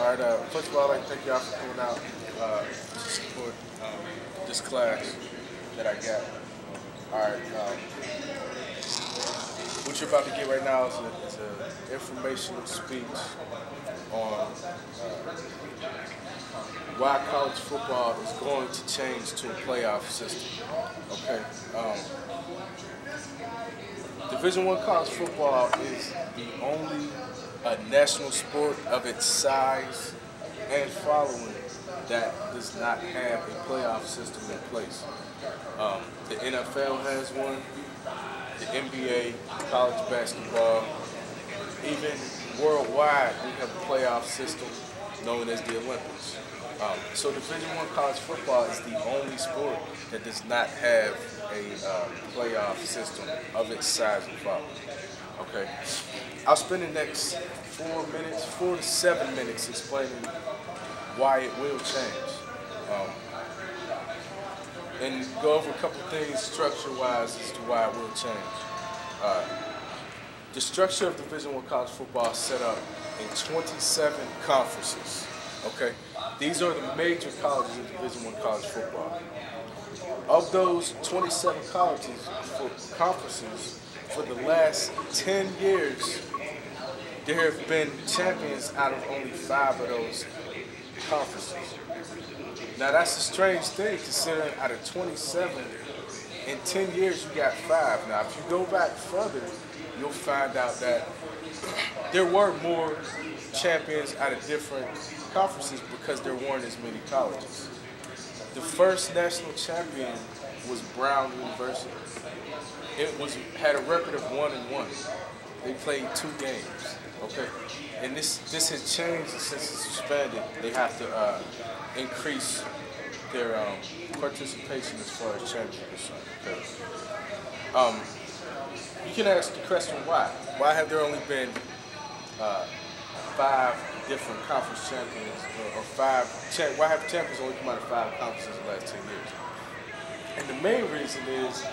All right. First of all, I'd like to thank y'all for coming out to support this class that I got. All right. What you're about to get right now is an informational speech on why college football is going to change to a playoff system. Okay. Division I college football is the only national sport of its size and following that does not have a playoff system in place. The NFL has one, the NBA, college basketball, even worldwide we have a playoff system known as the Olympics. So Division I college football is the only sport that does not have a playoff system of its size and following. Okay, I'll spend the next 4 to 7 minutes explaining why it will change, and go over a couple things structure-wise as to why it will change. The structure of Division I college football is set up in 27 conferences. Okay, these are the major colleges of Division I college football. Of those 27 conferences, for the last 10 years, there have been champions out of only 5 of those conferences. Now that's a strange thing considering out of 27, in 10 years you got 5. Now if you go back further, you'll find out that there were more champions out of different conferences because there weren't as many colleges. The first national champion was Brown University. It had a record of 1-1. They played 2 games. Okay, and this has changed since it's expanded. They have to increase their participation as far as championships. Okay. You can ask the question why? Why have there only been 5 different conference champions, or why have champions only come out of 5 conferences in the last 10 years? And the main reason is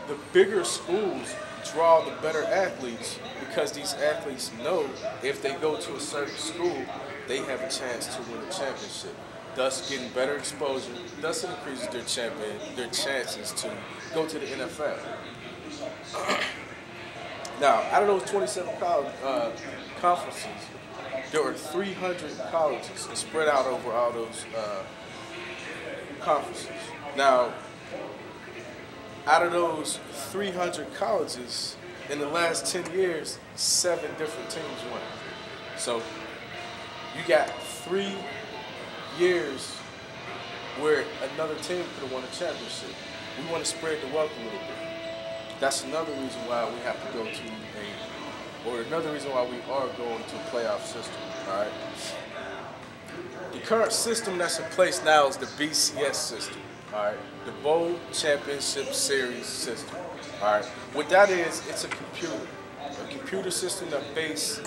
the bigger schools draw the better athletes because these athletes know if they go to a certain school, they have a chance to win a championship, thus getting better exposure, thus it increases their chances to go to the NFL. Now, out of those 27 conferences, there are 300 colleges spread out over all those conferences. Now, out of those 300 colleges, in the last 10 years, 7 different teams won. So you got 3 years where another team could have won a championship. We want to spread the wealth a little bit. That's another reason why we have to go to another reason why we are going to a playoff system. All right. The current system that's in place now is the BCS system. All right, the Bowl Championship Series system. All right, what that is, it's a computer system that bases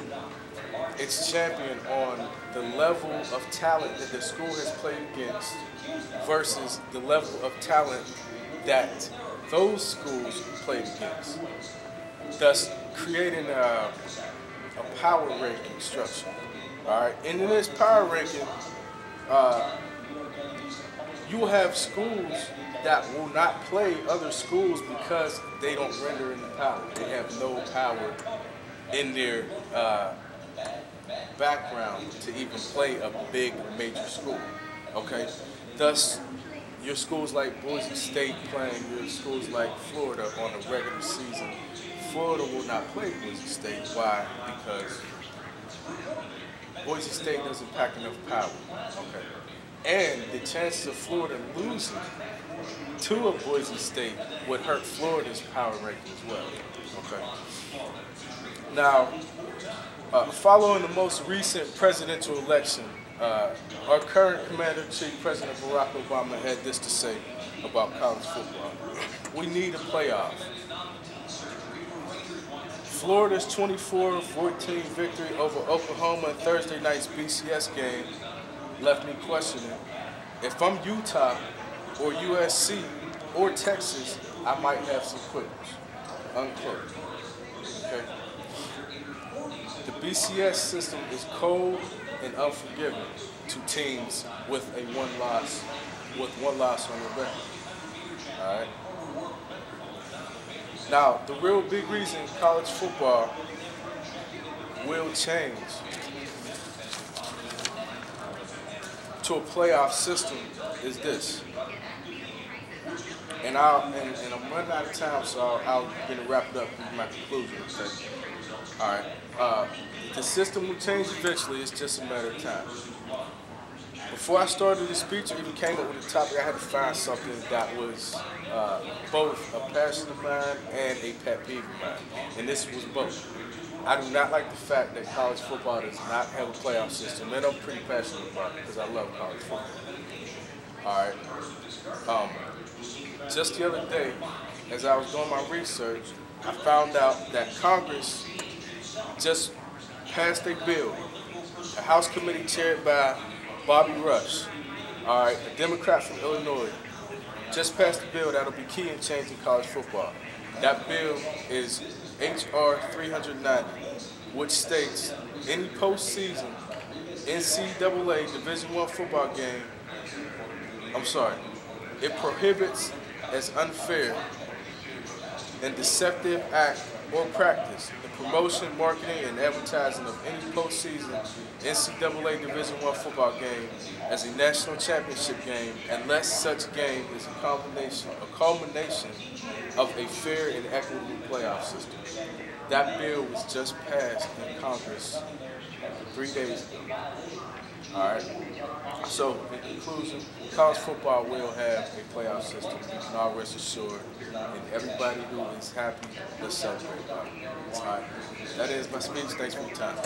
its champion on the level of talent that the school has played against versus the level of talent that those schools played against, thus creating a power ranking structure. All right, and in this power ranking, you will have schools that will not play other schools because they don't render any power. They have no power in their background to even play a big major school. Okay, thus your schools like Boise State playing your schools like Florida on a regular season. Florida will not play Boise State. Why? Because Boise State doesn't pack enough power. Okay. And the chances of Florida losing to a Boise State would hurt Florida's power ranking as well. Okay. Now, following the most recent presidential election, our current Commander-in-Chief, President Barack Obama, had this to say about college football. We need a playoff. Florida's 24-14 victory over Oklahoma in Thursday night's BCS game left me questioning, if I'm Utah or USC or Texas, I might have some quibbles. Unquote. Okay. The BCS system is cold, and unforgiving to teams with one loss on their record. All right. Now, the real big reason college football will change to a playoff system is this. And I'm running out of time, so I'll get it wrapped up with my conclusion. Okay? All right. The system will change eventually. It's just a matter of time. Before I started this speech or even came up with the topic, I had to find something that was both a passion of mine and a pet peeve of mine. And this was both. I do not like the fact that college football does not have a playoff system, and I'm pretty passionate about it because I love college football. All right. Just the other day, as I was doing my research, I found out that Congress just passed a bill, a House committee chaired by Bobby Rush, all right, a Democrat from Illinois, just passed a bill that'll be key in changing college football. That bill is H.R. 390, which states any postseason NCAA Division I football game, it prohibits as unfair and deceptive act or practice the promotion, marketing, and advertising of any postseason NCAA Division I football game as a national championship game unless such game is a culmination of a fair and equitable playoff system. That bill was just passed in Congress 3 days ago. All right. So, in conclusion, college football will have a playoff system. You can all rest assured. And everybody who is happy, let's celebrate about it. All right. That is my speech. Thanks for your time.